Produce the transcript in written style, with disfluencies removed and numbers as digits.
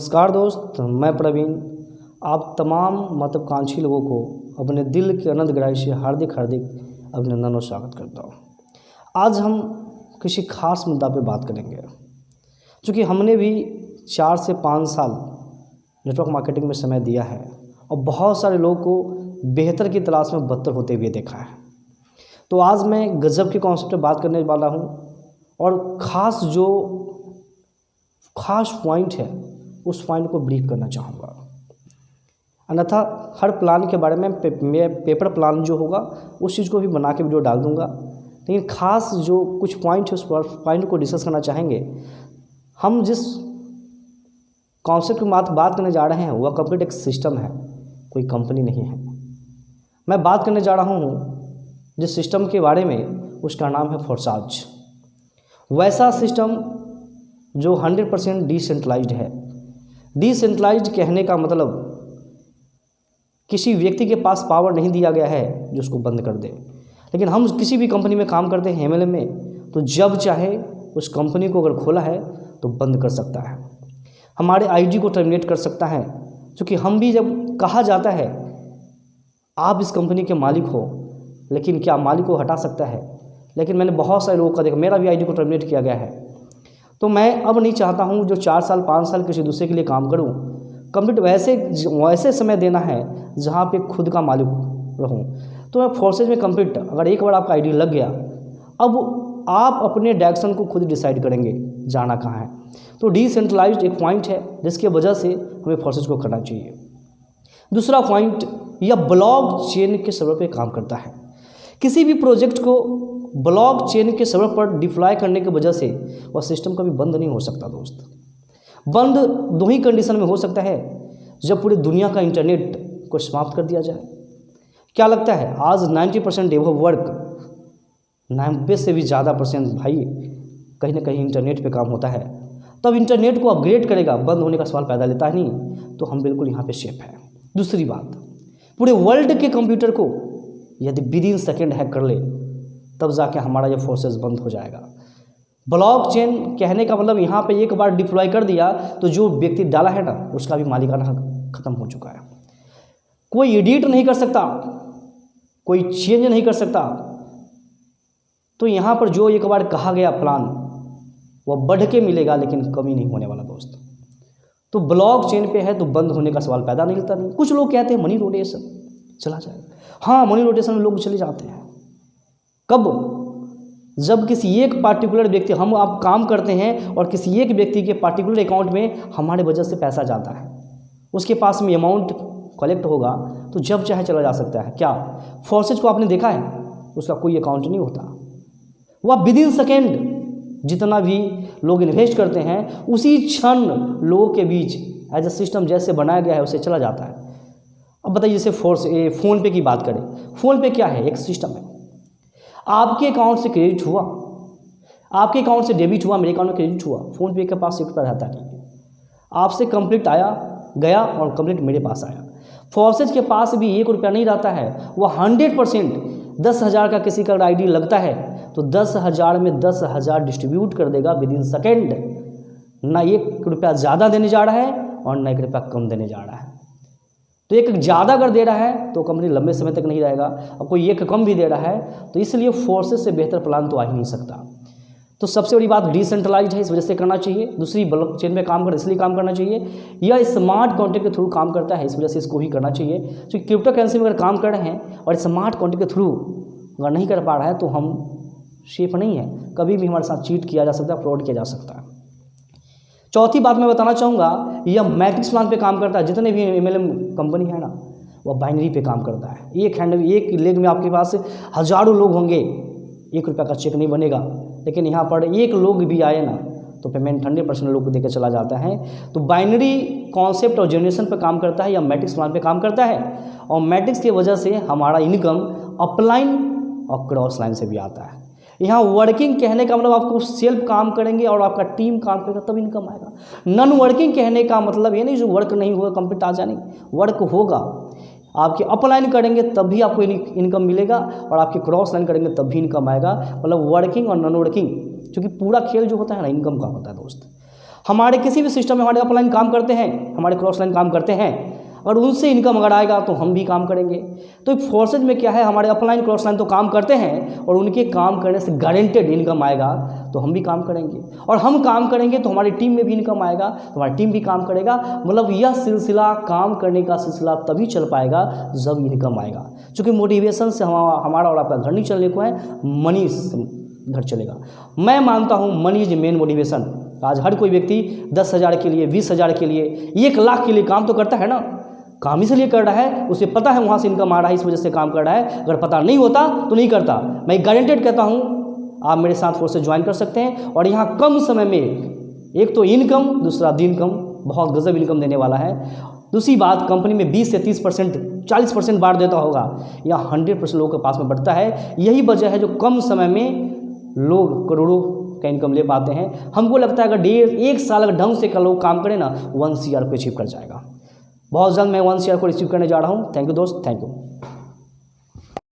नमस्कार दोस्त, मैं प्रवीण आप तमाम महत्वाकांक्षी लोगों को अपने दिल के अनंत गहराई से हार्दिक अभिनंदन और स्वागत करता हूँ। आज हम किसी खास मुद्दा पे बात करेंगे, क्योंकि हमने भी 4 से 5 साल नेटवर्क मार्केटिंग में समय दिया है और बहुत सारे लोगों को बेहतर की तलाश में बदतर होते हुए देखा है। तो आज मैं गजब के कॉन्सेप्ट पे बात करने वाला हूँ और ख़ास पॉइंट है उस पॉइंट को ब्रीफ करना चाहूँगा। अन्यथा हर प्लान के बारे में मैं पेपर प्लान जो होगा उस चीज़ को भी बना के वीडियो डाल दूँगा, लेकिन ख़ास जो कुछ पॉइंट है उस पॉइंट को डिस्कस करना चाहेंगे। हम जिस कॉन्सेप्ट की बात करने जा रहे हैं वह कंप्लीट एक सिस्टम है, कोई कंपनी नहीं है। मैं बात करने जा रहा हूँ जिस सिस्टम के बारे में, उसका नाम है फोर्साज। वैसा सिस्टम जो 100% डिसेंट्रलाइज्ड है। डिसेंट्रलाइज्ड कहने का मतलब किसी व्यक्ति के पास पावर नहीं दिया गया है जो उसको बंद कर दे। लेकिन हम किसी भी कंपनी में काम करते हैं MLM में, तो जब चाहे उस कंपनी को अगर खोला है तो बंद कर सकता है, हमारे ID को टर्मिनेट कर सकता है। क्योंकि हम भी जब कहा जाता है आप इस कंपनी के मालिक हो, लेकिन क्या मालिक को हटा सकता है? लेकिन मैंने बहुत सारे लोगों का देखा, मेरा भी ID को टर्मिनेट किया गया है। तो मैं अब नहीं चाहता हूँ जो 4 साल 5 साल किसी दूसरे के लिए काम करूँ, कंप्लीट वैसे समय देना है जहाँ पे खुद का मालिक रहूँ। तो मैं फोर्सेज में कंप्लीट, अगर एक बार आपका ID लग गया, अब आप अपने डायरेक्शन को खुद डिसाइड करेंगे जाना कहाँ है। तो डिसेंट्रलाइज्ड एक पॉइंट है जिसकी वजह से हमें फोर्सेज को करना चाहिए। दूसरा पॉइंट, यह ब्लॉक चेन के सर्वर पे काम करता है। किसी भी प्रोजेक्ट को ब्लॉक चेन के सर्वर पर डिप्लॉय करने की वजह से वह सिस्टम कभी बंद नहीं हो सकता दोस्त। बंद 2 ही कंडीशन में हो सकता है, जब पूरी दुनिया का इंटरनेट को समाप्त कर दिया जाए। क्या लगता है आज 90% डेवलप वर्क, 90 से भी ज़्यादा % भाई कहीं ना कहीं इंटरनेट पे काम होता है। तब इंटरनेट को अपग्रेड करेगा, बंद होने का सवाल पैदा लेता है नहीं, तो हम बिल्कुल यहाँ पे सेफ है। दूसरी बात, पूरे वर्ल्ड के कंप्यूटर को यदि विदिन सेकेंड हैक कर ले तब जाके हमारा ये फोर्सेस बंद हो जाएगा। ब्लॉक चेन कहने का मतलब यहाँ पे एक बार डिप्लॉय कर दिया तो जो व्यक्ति डाला है ना उसका भी मालिकाना हक खत्म हो चुका है। कोई एडिट नहीं कर सकता, कोई चेंज नहीं कर सकता। तो यहाँ पर जो एक बार कहा गया प्लान वह बढ़ के मिलेगा, लेकिन कमी नहीं होने वाला दोस्त। तो ब्लॉक चेन पे है तो बंद होने का सवाल पैदा नहीं होता। नहीं, कुछ लोग कहते हैं मनी रोटेशन चला जाएगा। हाँ, मनी रोटेशन में लोग चले जाते हैं। कब? जब किसी एक पार्टिकुलर व्यक्ति, हम आप काम करते हैं और किसी एक व्यक्ति के पार्टिकुलर अकाउंट में हमारे वजह से पैसा जाता है, उसके पास में अमाउंट कलेक्ट होगा तो जब चाहे चला जा सकता है। क्या फोर्सेज को आपने देखा है? उसका कोई अकाउंट नहीं होता, वह विदिन सेकेंड जितना भी लोग इन्वेस्ट करते हैं उसी क्षण लोगों के बीच एज ए सिस्टम जैसे बनाया गया है उसे चला जाता है। अब बताइए, जैसे फ़ोन पे की बात करें, फ़ोन पे क्या है? एक सिस्टम है। आपके अकाउंट से क्रेडिट हुआ, आपके अकाउंट से डेबिट हुआ, मेरे अकाउंट में क्रेडिट हुआ, फ़ोन पे के पास ₹1 रहता नहीं है। आपसे कंप्लीट आया गया और कंप्लीट मेरे पास आया। फोर्सेज के पास भी ₹1 नहीं रहता है, वह 100% 10,000 का किसी का ID लगता है तो 10,000 में 10,000 डिस्ट्रीब्यूट कर देगा विदिन सेकेंड। ना ₹1 ज़्यादा देने जा रहा है और ना ₹1 कम देने जा रहा है। तो एक ज़्यादा अगर दे रहा है तो कंपनी लंबे समय तक नहीं रहेगा, और कोई एक कम भी दे रहा है तो इसलिए फोर्सेस से बेहतर प्लान तो आ ही नहीं सकता। तो सबसे बड़ी बात डिसेंट्रलाइज्ड है, इस वजह से करना चाहिए। दूसरी, ब्लॉक चेन में काम कर इसलिए काम करना चाहिए। यह स्मार्ट कॉन्ट्रैक्ट के थ्रू काम करता है, इस वजह से इसको भी करना चाहिए। क्योंकि क्रिप्टो करेंसी में अगर काम कर रहे हैं और स्मार्ट कॉन्ट्रैक्ट के थ्रू अगर नहीं कर पा रहा है तो हम सेफ नहीं है, कभी भी हमारे साथ चीट किया जा सकता है, फ्रॉड किया जा सकता है। चौथी बात मैं बताना चाहूँगा, यह मैट्रिक्स प्लान पे काम करता है। जितने भी MLM कंपनी है ना वह बाइनरी पे काम करता है। एक लेग में आपके पास हज़ारों लोग होंगे, ₹1 का चेक नहीं बनेगा, लेकिन यहाँ पर एक लोग भी आए ना तो पेमेंट 100% लोग को देकर चला जाता है। तो बाइनरी कॉन्सेप्ट और जनरेशन पर काम करता है या मैट्रिक्स प्लान पे काम करता है, और मैट्रिक्स की वजह से हमारा इनकम अपलाइन और क्रॉस लाइन से भी आता है। यहाँ वर्किंग कहने का मतलब आपको सेल्फ काम करेंगे और आपका टीम काम करेगा तब इनकम आएगा। नॉन वर्किंग कहने का मतलब ये नहीं जो वर्क नहीं होगा कंप्लीट आ जाने, वर्क होगा, आपके अपलाइन करेंगे तब भी आपको इनकम मिलेगा और आपके क्रॉस लाइन करेंगे तब भी इनकम आएगा। मतलब वर्किंग और नॉन वर्किंग, क्योंकि पूरा खेल जो होता है ना इनकम का होता है दोस्त। हमारे किसी भी सिस्टम में हमारे अपलाइन काम करते हैं, हमारे क्रॉस लाइन काम करते हैं, और उनसे इनकम अगर आएगा तो हम भी काम करेंगे। तो फोर्सेज में क्या है, हमारे अपलाइन क्रॉस लाइन तो काम करते हैं और उनके काम करने से गारंटेड इनकम आएगा तो हम भी काम करेंगे, और हम काम करेंगे तो हमारी टीम में भी इनकम आएगा तो हमारी टीम भी काम करेगा। मतलब यह सिलसिला, काम करने का सिलसिला तभी चल पाएगा जब इनकम आएगा। क्योंकि मोटिवेशन से हमारा और आपका घर नहीं चलने को है, मनी घर चलेगा। मैं मानता हूँ मनी इज मेन मोटिवेशन। आज हर कोई व्यक्ति 10,000 के लिए, 20,000 के लिए, 1 लाख के लिए काम तो करता है ना। काम इसलिए कर रहा है, उसे पता है वहाँ से इनकम आ रहा है, इस वजह से काम कर रहा है। अगर पता नहीं होता तो नहीं करता। मैं गारंटेड कहता हूँ, आप मेरे साथ फोर्सेज ज्वाइन कर सकते हैं और यहाँ कम समय में एक तो इनकम, दूसरा इनकम बहुत गजब इनकम देने वाला है। दूसरी बात, कंपनी में 20 से 30%, 40% बांट देता होगा, या 100% लोगों के पास में बढ़ता है। यही वजह है जो कम समय में लोग करोड़ों का इनकम ले पाते हैं। हमको लगता है अगर 1 साल अगर ढंग से लोग काम करें ना, 1 CR को अचीव कर जाएगा। बहुत जल्द मैं 1 CR को रिसीव करने जा रहा हूँ। थैंक यू दोस्त, थैंक यू।